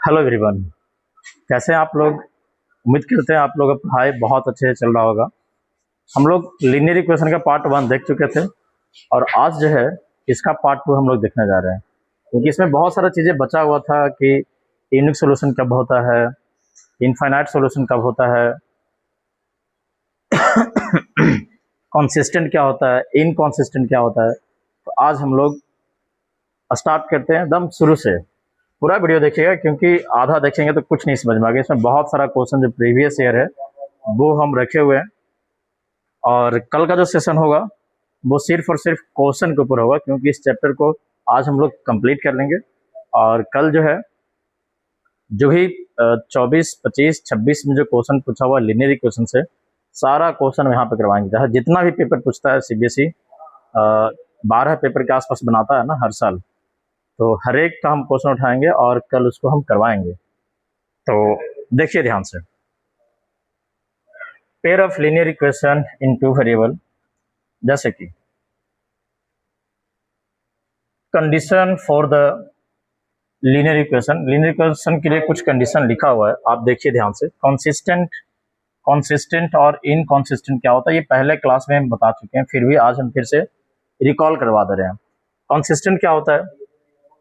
Hello everyone. कैसे हैं आप लोग? उम्मीद करते हैं आप लोग का पढ़ाई बहुत अच्छे से चल रहा होगा। हम लोग लीनियर इक्वेशन का पार्ट वन देख चुके थे और आज जो है इसका पार्ट टू हम लोग देखने जा रहे हैं, क्योंकि इसमें बहुत सारा चीज़ें बचा हुआ था कि यूनिक सोल्यूशन कब होता है, इनफाइनाइट सोल्यूशन कब होता है, कॉन्सिस्टेंट क्या होता है, इनकॉन्सिस्टेंट क्या होता है। तो आज हम लोग स्टार्ट करते हैं एकदम शुरू से। पूरा वीडियो देखिएगा, क्योंकि आधा देखेंगे तो कुछ नहीं समझ में आएगा। इसमें बहुत सारा क्वेश्चन जो प्रीवियस ईयर है वो हम रखे हुए हैं, और कल का जो सेशन होगा वो सिर्फ और सिर्फ क्वेश्चन के ऊपर होगा, क्योंकि इस चैप्टर को आज हम लोग कंप्लीट कर लेंगे। और कल जो है जो भी 24, 25, 26 में जो क्वेश्चन पूछा हुआ लीनियर इक्वेशन से, सारा क्वेश्चन यहाँ पे करवाएंगे। चाहे जितना भी पेपर पूछता है सीबीएसई 12 पेपर के आसपास बनाता है ना हर साल, तो हर एक का हम क्वेश्चन उठाएंगे और कल उसको हम करवाएंगे। तो देखिए ध्यान से, pair of linear equation in two variable, जैसे कि condition for the linear equation के लिए कुछ कंडीशन लिखा हुआ है, आप देखिए ध्यान से। कॉन्सिस्टेंट और इनकॉन्सिस्टेंट क्या होता है ये पहले क्लास में हम बता चुके हैं, फिर भी आज हम फिर से रिकॉल करवा दे रहे हैं। कॉन्सिस्टेंट क्या होता है?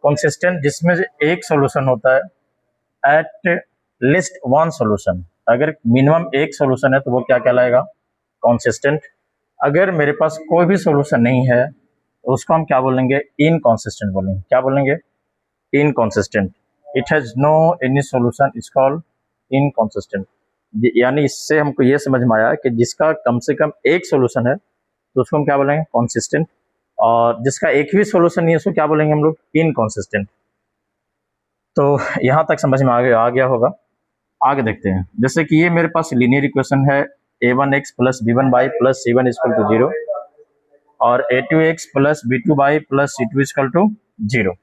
कॉन्सिस्टेंट जिसमें से एक सॉल्यूशन होता है एट लिस्ट वन सॉल्यूशन। अगर मिनिमम एक सॉल्यूशन है तो वो क्या कहलाएगा? कॉन्सिस्टेंट। अगर मेरे पास कोई भी सॉल्यूशन नहीं है तो उसको हम क्या बोलेंगे? इनकॉन्सिस्टेंट बोलेंगे। क्या बोलेंगे? Inconsistent. It has no any solution is called inconsistent. यानी इससे हमको ये समझ में आया कि जिसका कम से कम एक सॉल्यूशन है तो उसको हम क्या बोलेंगे? कॉन्सिस्टेंट। और जिसका एक भी सॉल्यूशन नहीं है उसको क्या बोलेंगे हम लोग? इनकॉन्सिस्टेंट। तो यहाँ तक समझ में आ गया होगा। आगे देखते हैं, जैसे कि ये मेरे पास लीनियर इक्वेशन है a1x plus b1y plus c1 equal to 0 और a2x plus b2y plus c2 equal to 0।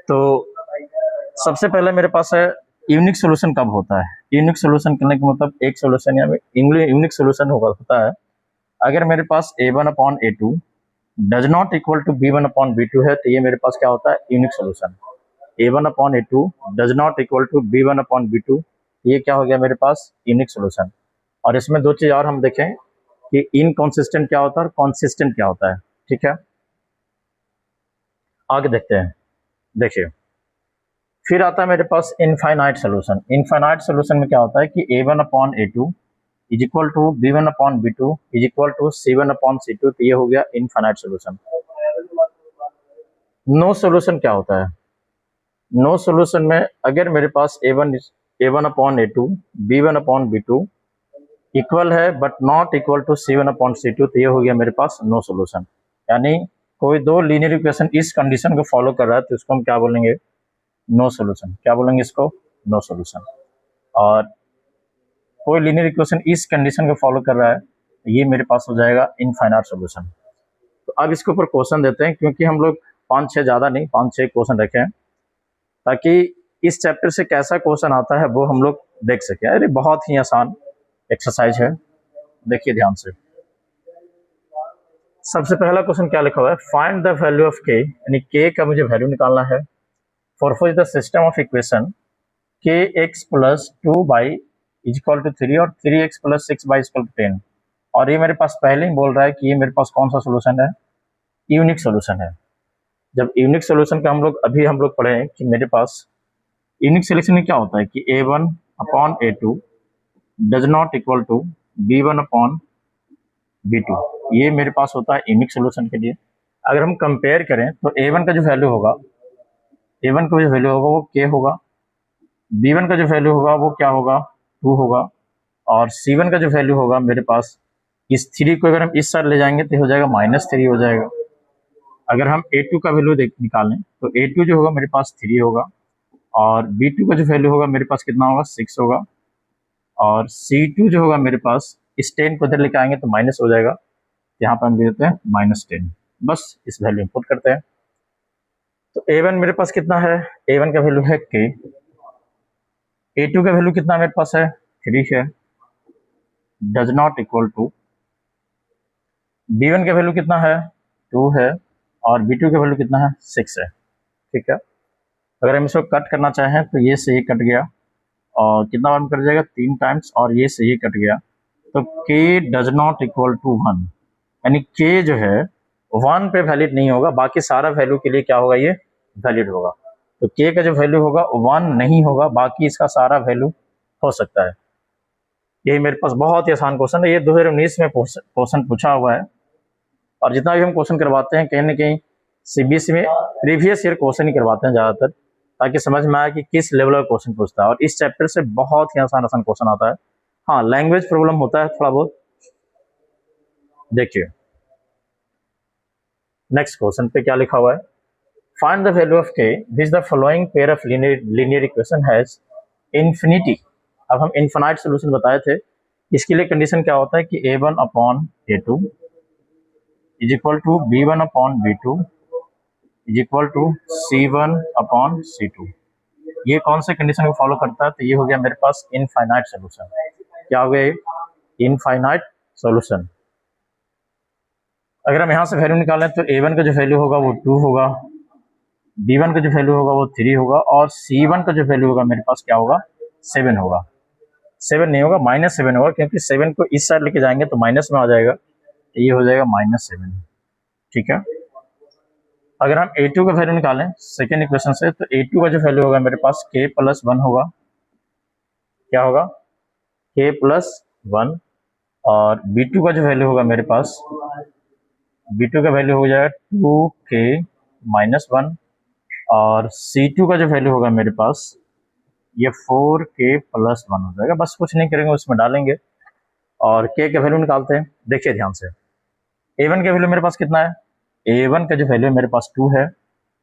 तो सबसे पहले मेरे पास है यूनिक सोल्यूशन कब होता है। यूनिक सोल्यूशन करने का मतलब एक सोल्यूशन या यूनिक सोल्यूशन होता है अगर मेरे पास a1 upon a2 does not equal to b1 upon b2 है, तो ये मेरे पास क्या होता है? Unique solution. a1 upon a2 does not equal to b1 upon b2, ये क्या हो गया मेरे पास? Unique solution. और इसमें दो चीज और हम देखें कि इनकॉन्सिस्टेंट क्या होता है और कॉन्सिस्टेंट क्या होता है। ठीक है, आगे देखते हैं। देखिए, फिर आता है मेरे पास इनफाइनाइट सोल्यूशन। इनफाइनाइट सोल्यूशन में क्या होता है कि a1 upon a2 is equal to b1 upon b2 is equal to c1 upon c2, तो ये हो गया इनफाइनाइट सोल्यूशन। नो सोल्यूशन क्या होता है? नो सोल्यूशन में अगर मेरे पास a1 upon a2 b1 upon b2 equal है but not equal to c1 upon c2, तो ये हो गया मेरे पास नो सोल्यूशन। यानी कोई दो लीनियर इक्वेशन इस कंडीशन को फॉलो कर रहा है तो इसको हम क्या बोलेंगे? No solution. क्या बोलेंगे इसको? No solution. और कोई लीनियर इक्वेशन इस कंडीशन को फॉलो कर रहा है तो ये मेरे पास हो जाएगा इनफाइनाइट सोल्यूशन। तो अब इसके ऊपर क्वेश्चन देते हैं, क्योंकि हम लोग 5-6 ज़्यादा नहीं 5-6 क्वेश्चन रखे हैं, ताकि इस चैप्टर से कैसा क्वेश्चन आता है वो हम लोग देख सकें। अरे बहुत ही आसान एक्सरसाइज है, देखिए ध्यान से। सबसे पहला क्वेश्चन क्या लिखा हुआ है? फाइंड द वैल्यू ऑफ के, यानी के का मुझे वैल्यू निकालना है for the system of equation के x plus 2y is equal to 3 और 3x plus 6y equal to 10। और ये मेरे पास पहले ही बोल रहा है कि ये मेरे पास कौन सा सोल्यूशन है? यूनिक सोल्यूशन है। जब यूनिक सोल्यूशन का हम लोग पढ़े कि मेरे पास यूनिक सोल्यूशन में क्या होता है कि a1 upon a2 does not equal to b1 upon b2, ये मेरे पास होता है यूनिक सोल्यूशन के लिए। अगर हम कंपेयर करें तो a1 का जो वैल्यू होगा वो k होगा, b1 का जो वैल्यू होगा वो क्या होगा? 2 होगा, और c1 का जो वैल्यू होगा मेरे पास, इस 3 को अगर हम इस साइड ले जाएंगे तो हो जाएगा -3 हो जाएगा। अगर हम a2 का वैल्यू निकालें तो a2 जो होगा मेरे पास 3 होगा, और b2 का जो वैल्यू होगा मेरे पास कितना होगा? 6 होगा, और c2 जो होगा मेरे पास, इस 10 को इधर लेके आएंगे तो माइनस हो जाएगा, यहाँ पर हम दे देते हैं -10। बस इस वैल्यू इनपुट करते हैं। तो a1 मेरे पास कितना है? a1 का वैल्यू है k, a2 का वैल्यू कितना मेरे पास है? 3 है, does not equal to, b1 का वैल्यू कितना है? 2 है, और b2 का वैल्यू कितना है? 6 है। ठीक है, अगर हम इसको कट करना चाहें तो ये से ये कट गया, और कितना बार में कट जाएगा 3 टाइम्स, और ये से ये कट गया, तो k does not equal to 1, यानी k जो है 1 पे वैलिड नहीं होगा, बाकी सारा वैल्यू के लिए क्या होगा, ये वैलिड होगा। तो k का जो वैल्यू होगा 1 नहीं होगा, बाकी इसका सारा वैल्यू हो सकता है। यही मेरे पास बहुत ही आसान क्वेश्चन है, ये 2019 में क्वेश्चन पूछा हुआ है, और जितना भी हम क्वेश्चन करवाते हैं कहीं ना कहीं सीबीएसई में प्रीवियस ईयर क्वेश्चन ही करवाते हैं ज़्यादातर, ताकि समझ में आए कि किस लेवल का क्वेश्चन पूछता है, और इस चैप्टर से बहुत ही आसान आसान क्वेश्चन आता है। हाँ, लैंग्वेज प्रॉब्लम होता है थोड़ा बहुत। देखिए नेक्स्ट क्वेश्चन पे क्या लिखा हुआ है, find the value of k which the following pair of linear equation has infinity. अब हम इन्फिनाइट सोल्यूशन बताए थे, इसके लिए कंडीशन क्या होता है कि a1 upon a2 is equal to b1 upon b2 is equal to c1 upon c2। ये कौन से कंडीशन को फॉलो करता है, तो ये हो गया मेरे पास इनफाइनाइट सोल्यूशन। क्या हो गया, इनफाइनाइट सोल्यूशन। अगर हम यहाँ से वैल्यू निकालें तो a1 का जो वैल्यू होगा वो 2 होगा, b1 का जो वैल्यू होगा वो 3 होगा, और c1 का जो वैल्यू होगा मेरे पास क्या होगा, 7 होगा। 7 नहीं होगा, -7 होगा, क्योंकि 7 को इस साइड लेके जाएंगे तो माइनस में आ जाएगा, तो ये हो जाएगा -7। ठीक है। अगर हम a2 का वैल्यू निकालें सेकेंड इक्वेशन से, तो a2 का जो वैल्यू होगा मेरे पास k + 1 होगा। क्या होगा, k + 1, और b2 का जो वैल्यू होगा मेरे पास, b2 का वैल्यू हो जाएगा 2k - 1, और c2 का जो वैल्यू होगा मेरे पास ये 4k + 1 हो जाएगा। बस कुछ नहीं करेंगे, उसमें डालेंगे और k का वैल्यू निकालते हैं। देखिए ध्यान से, a1 का वैल्यू मेरे पास कितना है, a1 का जो वैल्यू मेरे पास 2 है,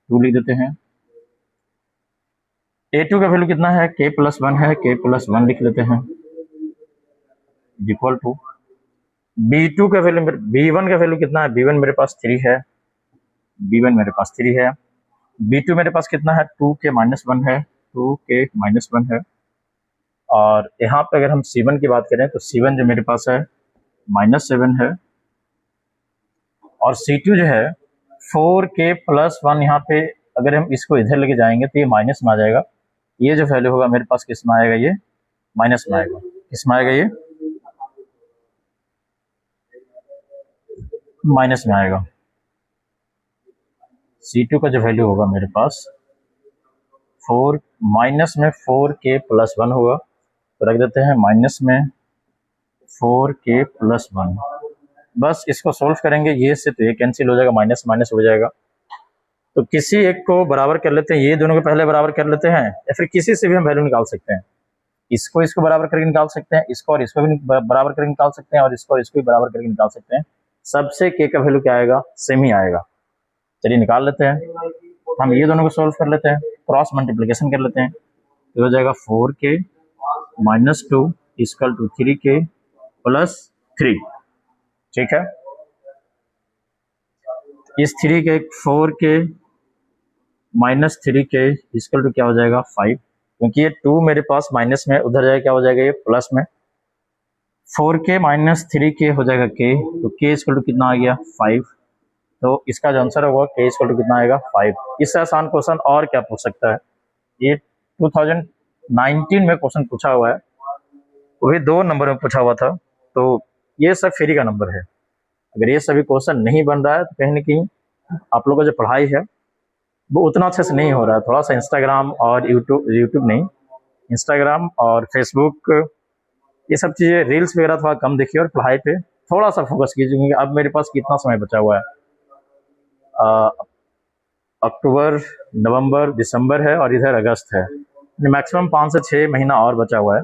2 लिख देते हैं। a2 का वैल्यू कितना है, k + 1 है, k + 1 लिख लेते हैं, इक्वल टू b2 का वैल्यू, b1 का वैल्यू कितना है, b1 मेरे पास 3 है, b1 मेरे पास 3 है, b2 मेरे पास कितना है, 2k - 1 है, 2k - 1 है, और यहाँ पे अगर हम c1 की बात करें तो c1 जो मेरे पास है -7 है, और c2 जो है 4k + 1, यहाँ पे अगर हम इसको इधर लेके जाएंगे तो ये माइनस में आ जाएगा। ये जो वैल्यू होगा मेरे पास किस में आएगा, ये माइनस में आएगा। किस में आएगा, ये माइनस में आएगा। c2 का जो वैल्यू होगा मेरे पास 4 माइनस में 4k + 1 होगा, तो रख देते हैं माइनस में 4k + 1। बस इसको सोल्व करेंगे, ये से तो ये कैंसिल हो जाएगा, माइनस माइनस हो जाएगा। तो किसी एक को बराबर कर लेते हैं, ये दोनों को पहले बराबर कर लेते हैं, या फिर किसी से भी हम वैल्यू निकाल सकते हैं। इसको बराबर करके निकाल सकते हैं, इसको और इसको भी बराबर करके निकाल सकते हैं, और इसको और इसको भी बराबर करके निकाल सकते हैं। सबसे k का वैल्यू क्या आएगा, सेम ही आएगा। चलिए निकाल लेते हैं। हम ये दोनों को सोल्व कर लेते हैं, क्रॉस मल्टीप्लिकेशन कर लेते हैं, तो हो जाएगा 4k - 2 = 3k + 3। ठीक है, इस 3 के 4k - 3k = क्या हो जाएगा, 5, क्योंकि ये 2 मेरे पास माइनस में, उधर जाएगा क्या हो जाएगा, ये प्लस में। 4k - 3k हो जाएगा k, तो k = कितना आ गया, 5। तो इसका जो आंसर होगा k = कितना आएगा, 5। इससे आसान क्वेश्चन और क्या पूछ सकता है, ये 2019 में क्वेश्चन पूछा हुआ है, वो भी 2 नंबर में पूछा हुआ था, तो ये सब फ्री का नंबर है। अगर ये सभी क्वेश्चन नहीं बन रहा है तो कहीं ना कहीं आप लोगों का जो पढ़ाई है वो उतना अच्छे से नहीं हो रहा है। थोड़ा सा इंस्टाग्राम और यूट्यूब नहीं, इंस्टाग्राम और फेसबुक, ये सब चीज़ें रील्स वगैरह थोड़ा कम देखिए, और पढ़ाई पे थोड़ा सा फोकस कीजिए, क्योंकि अब मेरे पास कितना समय बचा हुआ है, अक्टूबर, नवंबर, दिसंबर है, और इधर अगस्त है, मैक्सिमम 5 से 6 महीना और बचा हुआ है।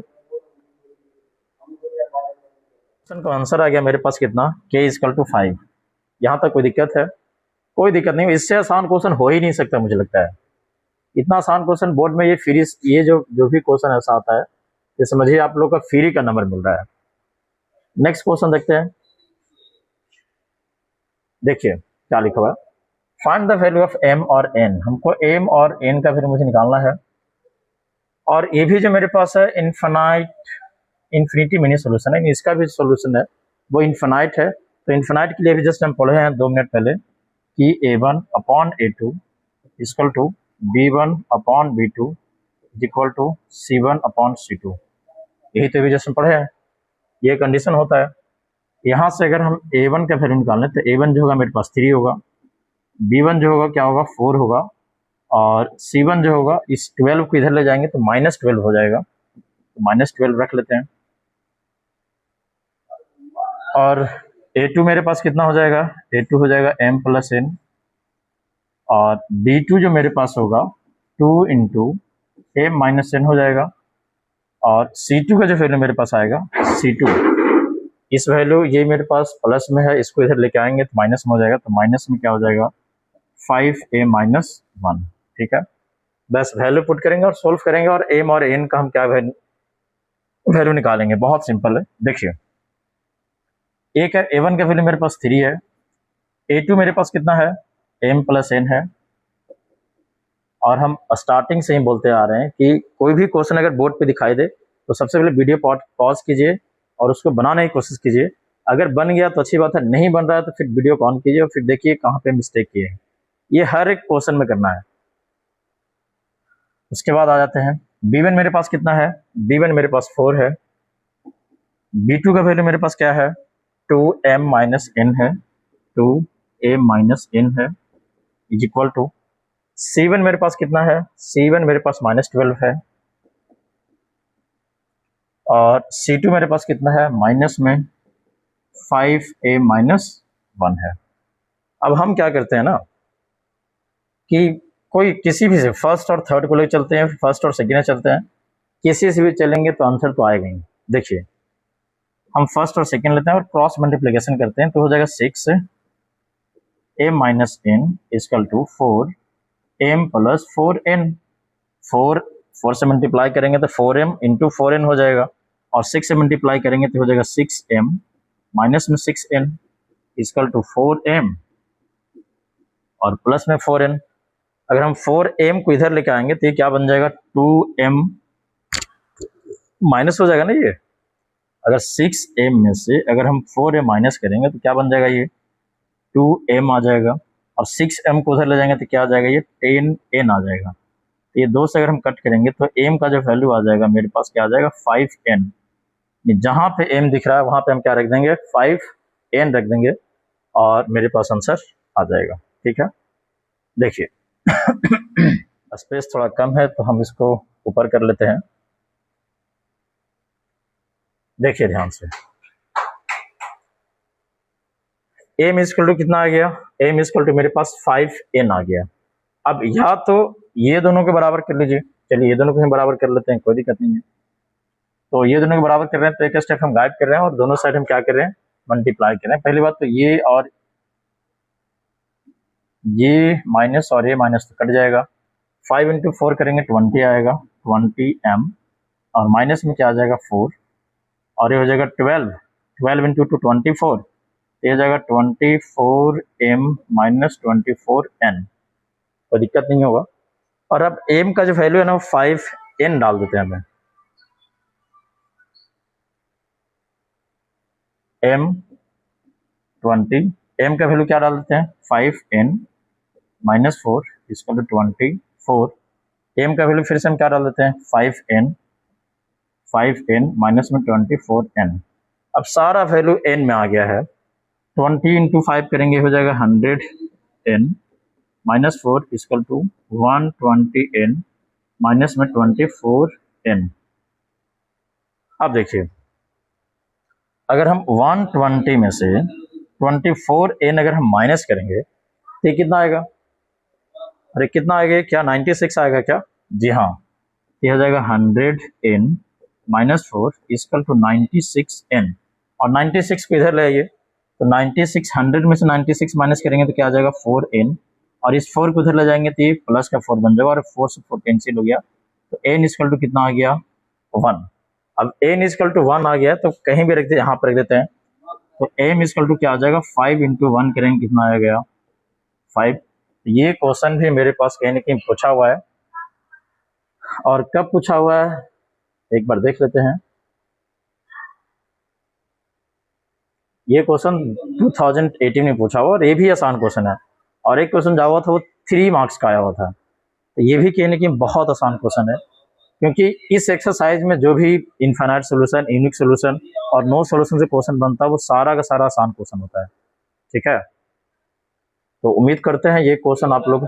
क्वेश्चन का आंसर आ गया मेरे पास कितना, k = 5। यहाँ तक कोई दिक्कत है, कोई दिक्कत नहीं, इससे आसान क्वेश्चन हो ही नहीं सकता मुझे लगता है। इतना आसान क्वेश्चन बोर्ड में, ये फ्री, ये जो भी क्वेश्चन ऐसा आता है, ये समझिए आप लोग का फ्री का नंबर मिल रहा है। नेक्स्ट क्वेश्चन देखते हैं। देखिए क्या लिखा हुआ है, find the value of m और n। हमको m और n का वैल्यू मुझे निकालना है, और ये भी जो मेरे पास है इन्फिनिटी मिनी सोल्यूशन है, इसका भी सोल्यूशन है वो इन्फिनाइट है। तो इन्फिनाइट के लिए भी जस्ट हम पढ़े हैं 2 मिनट पहले कि a1 upon a2 = B1 upon B2 is equal to C1 upon C2। यही तो इक्वेशन पढ़े हैं, ये कंडीशन होता है। यहाँ से अगर हम A1 का वैल्यू निकालें तो A1 जो होगा मेरे पास 3 होगा, B1 जो होगा क्या होगा 4 होगा, और C1 जो होगा इस 12 को इधर ले जाएंगे तो -12 हो जाएगा, तो -12 रख लेते हैं। और A2 मेरे पास कितना हो जाएगा, A2 हो जाएगा m प्लस n, और B2 जो मेरे पास होगा 2 इंटू m माइनस n हो जाएगा, और C2 का जो वैल्यू मेरे पास आएगा C2, इस वैल्यू ये मेरे पास प्लस में है, इसको इधर लेके आएंगे तो माइनस में हो जाएगा, तो माइनस में क्या हो जाएगा 5a माइनस 1। ठीक है, बस वैल्यू पुट करेंगे और सोल्व करेंगे, और m और n का हम क्या वैल्यू निकालेंगे। बहुत सिंपल है, देखिए एक है A1 का वैल्यू मेरे पास 3 है, A2 मेरे पास कितना है m प्लस n है, और हम स्टार्टिंग से ही बोलते आ रहे हैं कि कोई भी क्वेश्चन अगर बोर्ड पे दिखाई दे तो सबसे पहले वीडियो पॉज कीजिए और उसको बनाने की कोशिश कीजिए। अगर बन गया तो अच्छी बात है, नहीं बन रहा है तो फिर वीडियो को ऑन कीजिए और फिर देखिए कहाँ पे मिस्टेक किए हैं। ये हर एक क्वेश्चन में करना है। उसके बाद आ जाते हैं B1 मेरे पास कितना है, B1 मेरे पास 4 है, B2 का वैल्यू मेरे पास क्या है 2m माइनस n है, 2m माइनस n है इज इक्वल टू C1 मेरे पास कितना है, C1 मेरे पास -12 है, और C2 मेरे पास कितना है माइनस में 5a माइनस 1 है। अब हम क्या करते हैं ना कि कोई किसी भी से फर्स्ट और थर्ड को लेकर चलते हैं, फर्स्ट और सेकेंड चलते हैं, किसी से भी चलेंगे तो आंसर तो आएगा ही। देखिए हम फर्स्ट और सेकेंड लेते हैं और क्रॉस मल्टीप्लिकेशन करते हैं तो हो जाएगा 6a minus n is equal to 4m plus 4n। 4 से मल्टीप्लाई करेंगे तो 4m इंटू 4n हो जाएगा, और 6 से मल्टीप्लाई करेंगे तो हो जाएगा 6m माइनस में 6n इजकल टू 4m और प्लस में 4n। अगर हम 4m को इधर लेके आएंगे तो ये क्या बन जाएगा 2m माइनस हो जाएगा ना ये। अगर 6m में से अगर हम 4m माइनस करेंगे तो क्या बन जाएगा ये 2m आ जाएगा, और 6m को उधर ले जाएंगे तो क्या आ जाएगा ये 10n आ जाएगा। तो ये 2 से अगर हम कट करेंगे तो m का जो वैल्यू आ जाएगा मेरे पास क्या आ जाएगा 5n। जहां पे m दिख रहा है वहां पे हम क्या रख देंगे 5n रख देंगे और मेरे पास आंसर आ जाएगा। ठीक है, देखिए स्पेस थोड़ा कम है तो हम इसको ऊपर कर लेते हैं। देखिए ध्यान से m इक्वल टू कितना आ गया, m इक्वल टू मेरे पास 5n आ गया। अब या तो ये दोनों के बराबर कर लीजिए, चलिए ये दोनों को हम बराबर कर लेते हैं, कोई दिक्कत नहीं है। तो ये दोनों के बराबर कर रहे हैं तो एक स्टेप हम गायब कर रहे हैं और दोनों साइड हम क्या कर रहे हैं मल्टीप्लाई कर रहे हैं। पहली बात तो ये और ये माइनस और ये माइनस तो कट जाएगा, 5 इंटू 4 करेंगे 20 आएगा 20m, और माइनस में क्या आ जाएगा 4, और ये हो जाएगा 12 इंटू 2 24, ये हो जाएगा 24m माइनस 24n, कोई दिक्कत नहीं होगा। और अब m का जो वैल्यू है ना वो 5n डाल देते हैं हमें, m का वैल्यू क्या डाल देते हैं 5n माइनस 4 इसका तो 24, m का वैल्यू फिर से हम क्या डाल देते हैं 5n माइनस में 24n। अब सारा वैल्यू n में आ गया है, 20 इंटू 5 करेंगे हो जाएगा 100n minus 4 equal to 120n minus में 24n। अब देखिए अगर हम 120 में से 24n अगर हम माइनस करेंगे तो ये कितना आएगा, अरे कितना आएगा क्या 96 आएगा क्या, जी हाँ, ये हो जाएगा 100n minus 4 equal to 96n, और 96 को इधर ले आइए तो 96 100 में से 96 माइनस करेंगे तो क्या आ जाएगा 4n, और इस 4 को उधर ले जाएंगे तो ये प्लस का 4 बन जाएगा, और 4 से 4 कैंसिल हो गया तो n इक्वल टू कितना आ गया 1। अब n इक्वल टू 1 आ गया तो कहीं भी रख दे, यहाँ पर रख देते हैं, तो m इक्वल टू क्या आ जाएगा 5 इंटू 1 करेंगे कितना आ गया 5। ये क्वेश्चन भी मेरे पास कहीं ना कहीं पूछा हुआ है, और कब पूछा हुआ है एक बार देख लेते हैं। ये क्वेश्चन 2018 में पूछा हुआ और ये भी आसान क्वेश्चन है, और एक क्वेश्चन जा हुआ था वो 3 मार्क्स का आया हुआ था, तो ये भी कहने की बहुत आसान क्वेश्चन है, क्योंकि इस एक्सरसाइज में जो भी इनफाइनाइट सोल्यूशन, यूनिक सोल्यूशन और नो सोल्यूशन से क्वेश्चन बनता है वो सारा का सारा आसान क्वेश्चन होता है। ठीक है, तो उम्मीद करते हैं ये क्वेश्चन आप लोग,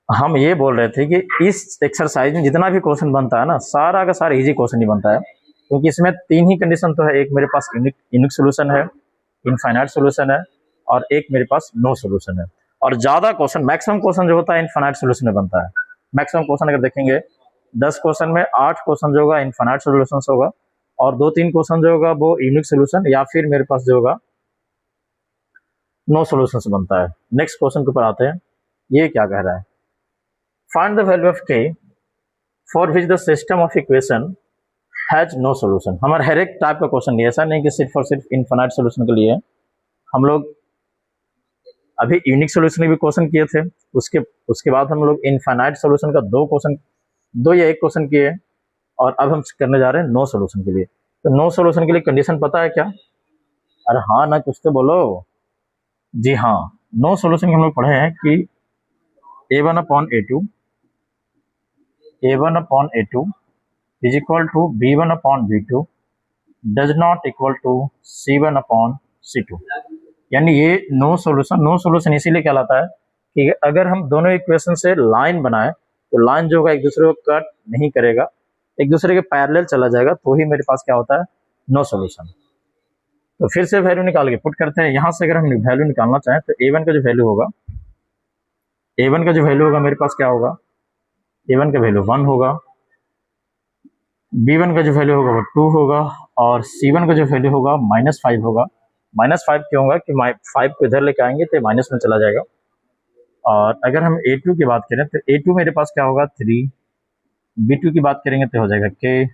हम ये बोल रहे थे कि इस एक्सरसाइज में जितना भी क्वेश्चन बनता है ना, सारा का सारा इजी क्वेश्चन ही बनता है, क्योंकि इसमें तीन ही कंडीशन तो है, एक मेरे पास यूनिक यूनिक सोल्यूशन है, इनफाइनाइट सोल्यूशन है और एक मेरे पास नो सोल्यूशन है। और ज्यादा क्वेश्चन, मैक्सिमम क्वेश्चन जो होता है इनफाइनाइट सोल्यूशन में बनता है। मैक्सिमम क्वेश्चन अगर देखेंगे 10 क्वेश्चन में 8 क्वेश्चन जो होगा इनफाइनाइट सोल्यूशन होगा और 2-3 क्वेश्चन जो होगा वो यूनिक सोल्यूशन या फिर मेरे पास जो होगा नो सोल्यूशन से बनता है। नेक्स्ट क्वेश्चन के ऊपर आते हैं, ये क्या कह रहा है, find the value of k for which the system of equation has no solution. हमारा हर एक टाइप का क्वेश्चन नहीं, ऐसा नहीं कि सिर्फ और सिर्फ इनफाइनाइट सोल्यूशन के लिए। हम लोग अभी यूनिक सोल्यूशन के भी क्वेश्चन किए थे, उसके उसके बाद हम लोग इनफाइनाइट सोल्यूशन का दो या एक क्वेश्चन किए, और अब हम करने जा रहे हैं नो सोल्यूशन के लिए। तो नो सोल्यूशन के लिए कंडीशन पता है क्या? अरे हाँ ना, कुछ तो बोलो। जी हाँ, नो सोल्यूशन के हम लोग पढ़े हैं कि a1/a2 is equal to b1/b2 does not equal to c1/c2। यानी ये नो सोल्यूशन इसीलिए कहलाता है कि अगर हम दोनों इक्वेशन से लाइन बनाए तो लाइन जो होगा एक दूसरे को कट नहीं करेगा, एक दूसरे के पैरेलल चला जाएगा, तो ही मेरे पास क्या होता है, नो सोल्यूशन। तो फिर से वैल्यू निकाल के पुट करते हैं। यहाँ से अगर हम वैल्यू निकालना चाहें तो a1 का जो वैल्यू होगा, मेरे पास क्या होगा, a1 का वैल्यू 1 होगा, b1 का जो वैल्यू होगा वो 2 होगा और c1 का जो वैल्यू होगा -5 होगा। -5 क्यों होगा कि 5 को इधर लेके आएंगे तो माइनस में चला जाएगा। और अगर हम a2 की बात करें तो a2 मेरे पास क्या होगा 3, b2 की बात करेंगे तो हो जाएगा k,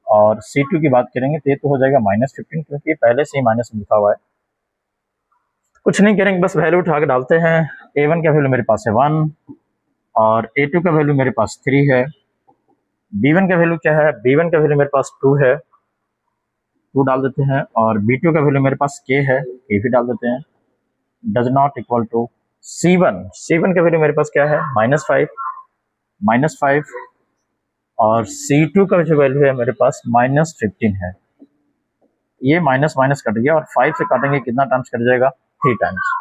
और c2 की बात करेंगे तो ये तो हो जाएगा -15, क्योंकि पहले से ही माइनस में लिखा हुआ है। कुछ नहीं करेंगे, बस वैल्यू उठा के डालते हैं। a1 का वैल्यू मेरे पास है 1 और a2 का वैल्यू मेरे पास 3 है। b1 का वैल्यू क्या है, b1 का वैल्यू मेरे पास 2 है, 2 डाल देते हैं, और b2 का वैल्यू मेरे पास k है, k भी डाल देते हैं। Does not equal to c1 का वैल्यू मेरे पास क्या है, -5 और c2 का जो वैल्यू है मेरे पास -15 है। ये माइनस माइनस कट गया और 5 से काटेंगे कितना टाइम्स कट जाएगा, 3 टाइम्स।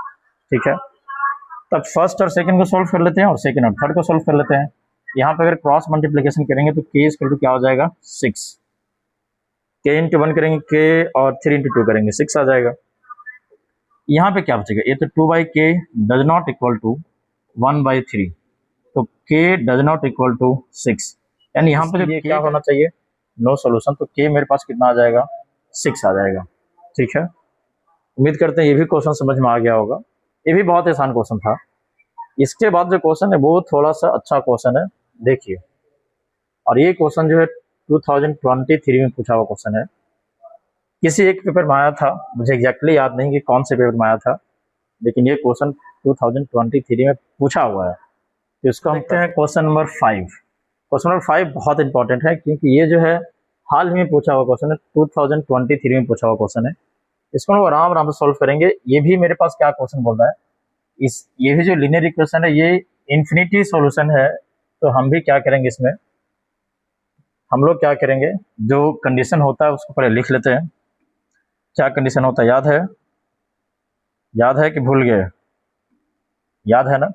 ठीक है, तब फर्स्ट और सेकंड को सोल्व कर लेते हैं और सेकंड और थर्ड को सोल्व कर लेते हैं। यहाँ पे अगर क्रॉस मल्टीप्लिकेशन करेंगे तो k इक्वल टू क्या हो जाएगा, 6। k इंटू 1 करेंगे k और 3 इंटू 2 करेंगे 6 आ जाएगा। यहाँ पे क्या बचेगा, ये तो 2/k does not equal to 1/3, तो k does not equal to 6, यानी यहाँ पे जो क्या होना चाहिए, नो सोल्यूशन, तो k मेरे पास कितना आ जाएगा, 6 आ जाएगा। ठीक है, उम्मीद करते हैं ये भी क्वेश्चन समझ में आ गया होगा। ये भी बहुत आसान क्वेश्चन था। इसके बाद जो क्वेश्चन है वो थोड़ा सा अच्छा क्वेश्चन है, देखिए। और ये क्वेश्चन जो है 2023 में पूछा हुआ क्वेश्चन है, किसी एक पेपर में आया था, मुझे एग्जैक्टली याद नहीं कि कौन से पेपर में आया था, लेकिन ये क्वेश्चन 2023 में पूछा हुआ है। तो इसको हम देखते हैं क्वेश्चन नंबर 5। क्वेश्चन नंबर 5 बहुत इंपॉर्टेंट है, क्योंकि ये जो है हाल ही में पूछा हुआ क्वेश्चन है, 2023 में पूछा हुआ क्वेश्चन है। इसको हम आराम आराम से सॉल्व करेंगे। ये भी मेरे पास क्या क्वेश्चन बोल रहा है, ये भी जो लीनियर इक्वेशन है ये इन्फिनिटी सॉल्यूशन है, तो हम भी क्या करेंगे, इसमें हम लोग क्या करेंगे, जो कंडीशन होता है उसको पहले लिख लेते हैं। क्या कंडीशन होता है, याद है कि भूल गए, याद है ना,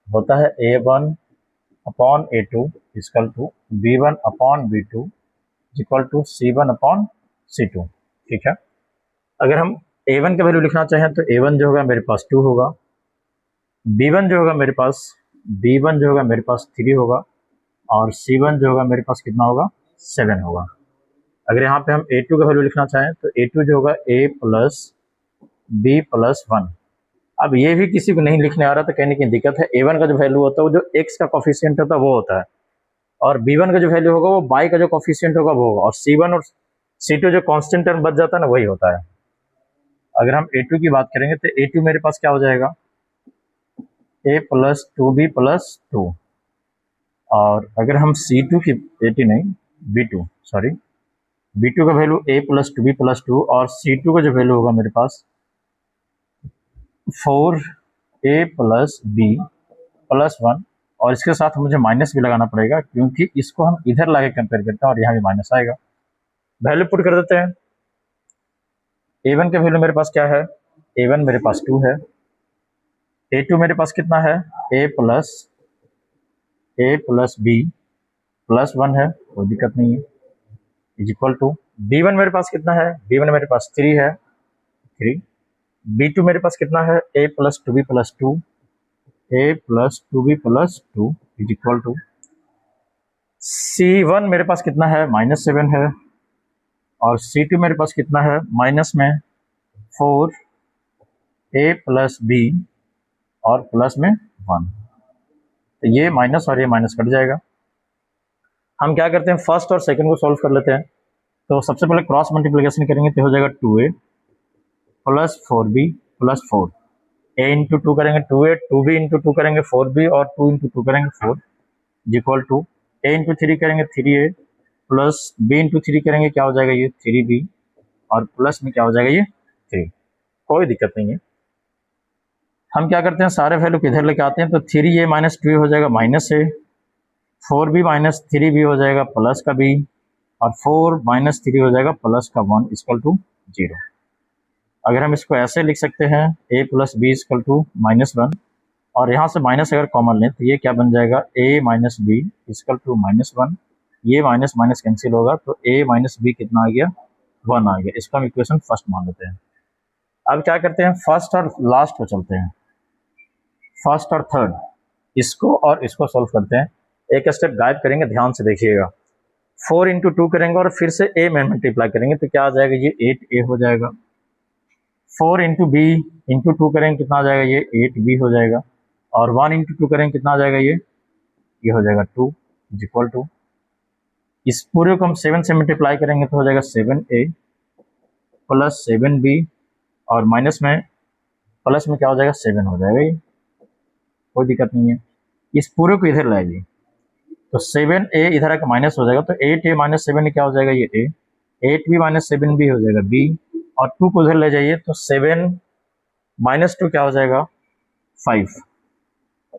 होता है a1/a2 equal to b1/b2 equal to c1/c2। ठीक है, अगर हम a1 का वैल्यू लिखना चाहें तो a1 जो होगा मेरे पास 2 होगा, b1 जो होगा मेरे पास 3 होगा और c1 जो होगा मेरे पास कितना होगा, 7 होगा। अगर यहाँ पे हम a2 का वैल्यू लिखना चाहें तो a2 जो होगा a + b+1। अब ये भी किसी को नहीं लिखने आ रहा तो कहने की दिक्कत है। a1 का जो वैल्यू होता है वो जो x का कोफिशिएंट होता है वो होता है, और b1 का जो वैल्यू होगा वो y का जो कोफिशिएंट होगा वो होगा, और c1 और c2 जो कांस्टेंट टर्म बच जाता है ना वही होता है। अगर हम a2 की बात करेंगे तो a2 मेरे पास क्या हो जाएगा, a + 2b+2, और अगर हम c2 की b2 का वैल्यू a + 2b+2 और c2 का जो वैल्यू होगा मेरे पास 4 ए प्लस बी प्लस 1, और इसके साथ मुझे माइनस भी लगाना पड़ेगा क्योंकि इसको हम इधर लाके कंपेयर करते हैं और यहाँ भी माइनस आएगा। वैल्यू पुट कर देते हैं। a1 का वैल्यू मेरे पास क्या है, a1 मेरे पास 2 है, a2 मेरे पास कितना है, a प्लस बी प्लस 1 है, कोई दिक्कत नहीं है, इज इक्वल टू b1 मेरे पास कितना है, b1 मेरे पास 3 है, 3, b2 मेरे पास कितना है, a plus 2b plus 2, a plus 2b plus 2 is equal to c1 मेरे पास कितना है, -7 है, और c2 मेरे पास कितना है, माइनस में 4, a प्लस बी और प्लस में 1, तो ये माइनस और ये माइनस कट जाएगा। हम क्या करते हैं, फर्स्ट और सेकंड को सॉल्व कर लेते हैं। तो सबसे पहले क्रॉस मल्टीप्लिकेशन करेंगे तो हो जाएगा 2a plus 4b plus 4, a into 2 करेंगे 2a, 2b इंटू 2 करेंगे 4b, और 2 इंटू 2 करेंगे 4 इक्वल टू a इंटू 3 करेंगे 3a प्लस b इंटू 3 करेंगे क्या हो जाएगा ये 3b, और प्लस में क्या हो जाएगा ये 3, कोई दिक्कत नहीं है। हम क्या करते हैं, सारे वैल्यू किधर लेके आते हैं, तो 3a माइनस 2 हो जाएगा minus a, 4b minus 3b हो जाएगा प्लस का b, और 4 माइनस 3 हो जाएगा प्लस का 1 इक्वल टू 0। अगर हम इसको ऐसे लिख सकते हैं a plus b equal to -1, और यहाँ से माइनस अगर कॉमन लें तो ये क्या बन जाएगा, a minus b equal to -1, ये माइनस माइनस कैंसिल होगा तो a माइनस बी कितना आ गया, 1 आ गया। इसको हम इक्वेशन फर्स्ट मान लेते हैं। अब क्या करते हैं, फर्स्ट और लास्ट को चलते हैं, फर्स्ट और थर्ड, इसको और इसको सॉल्व करते हैं। एक स्टेप गाइड करेंगे, ध्यान से देखिएगा। 4 इंटू 2 करेंगे और फिर से a में मल्टीप्लाई करेंगे तो क्या आ जाएगा, ये 8a हो जाएगा। 4 इंटू बी इंटू 2 करेंगे कितना आ जाएगा, ये 8b हो जाएगा, और 1 इंटू 2 करेंगे कितना आ जाएगा, ये हो जाएगा 2 इज इक्वल टू, इस पूरे को हम 7 से मल्टीप्लाई करेंगे तो हो जाएगा 7a प्लस 7b, और माइनस में प्लस में क्या हो जाएगा 7 हो जाएगा, ये कोई दिक्कत नहीं है। इस पूरे को इधर लाइए तो 7a इधर आकर माइनस हो जाएगा, तो 8a माइनस 7 क्या हो जाएगा, ये a, 8b माइनस 7b हो जाएगा b, और 2 को उधर ले जाइए तो 7 माइनस 2 क्या हो जाएगा 5।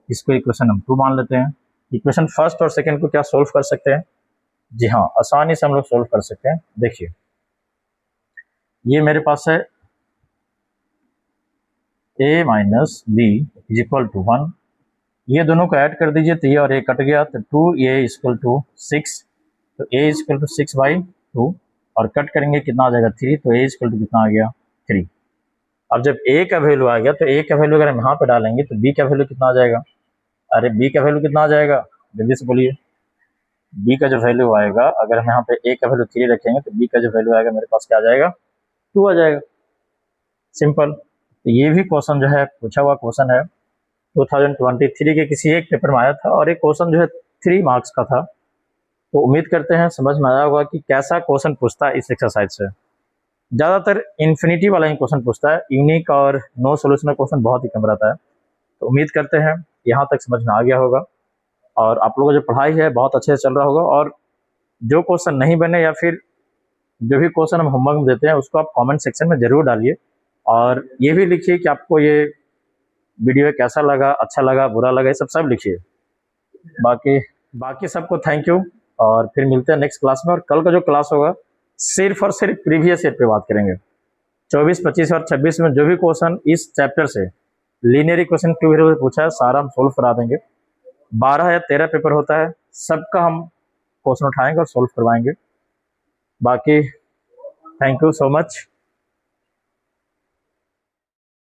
इसको इक्वेशन हम 2 मान लेते हैं। इक्वेशन फर्स्ट और सेकंड को क्या सोल्व कर सकते हैं, जी हाँ, आसानी से हम लोग सोल्व कर सकते हैं। देखिए ये मेरे पास है a minus b is equal to 1, ये दोनों को ऐड कर दीजिए तो ये और ये कट गया तो 2a इक्वल टू 6, तो a इक्वल टू 6/2, और कट करेंगे कितना आ जाएगा 3, तो a इक्वल टू कितना आ गया 3। अब जब a का वैल्यू आ गया तो a का वैल्यू अगर हम यहाँ पे डालेंगे तो b का वैल्यू कितना आ जाएगा, अरे b का वैल्यू कितना आ जाएगा, जल्दी से बोलिए। b का जो वैल्यू आएगा, अगर हम यहाँ पे a का वैल्यू 3 रखेंगे तो b का जो वैल्यू आएगा मेरे पास क्या आ जाएगा, 2 आ जाएगा, सिंपल। तो ये भी क्वेश्चन जो है पूछा हुआ क्वेश्चन है, 2023 के किसी एक पेपर में आया था, और एक क्वेश्चन जो है 3 मार्क्स का था। तो उम्मीद करते हैं समझ में आया होगा कि कैसा क्वेश्चन पूछता है इस एक्सरसाइज से। ज़्यादातर इन्फिनिटी वाला ही क्वेश्चन पूछता है, यूनिक और नो सोल्यूशन क्वेश्चन बहुत ही कम रहता है। तो उम्मीद करते हैं यहाँ तक समझ में आ गया होगा, और आप लोगों को जो पढ़ाई है बहुत अच्छे से चल रहा होगा। और जो क्वेश्चन नहीं बने या फिर जो भी क्वेश्चन हम होमवर्क में देते हैं उसको आप कमेंट सेक्शन में ज़रूर डालिए, और ये भी लिखिए कि आपको ये वीडियो कैसा लगा, अच्छा लगा, बुरा लगा, ये सब लिखिए। बाकी सबको थैंक यू, और फिर मिलते हैं नेक्स्ट क्लास में। और कल का जो क्लास होगा सिर्फ और सिर्फ प्रीवियस ईयर पे बात करेंगे। 24, 25 और 26 में जो भी क्वेश्चन इस चैप्टर से लीनियर इक्वेशन 2 से पूछा है सारा हम सोल्व करा देंगे। 12 या 13 पेपर होता है, सबका हम क्वेश्चन उठाएंगे और सोल्व करवाएंगे। बाकी थैंक यू सो मच।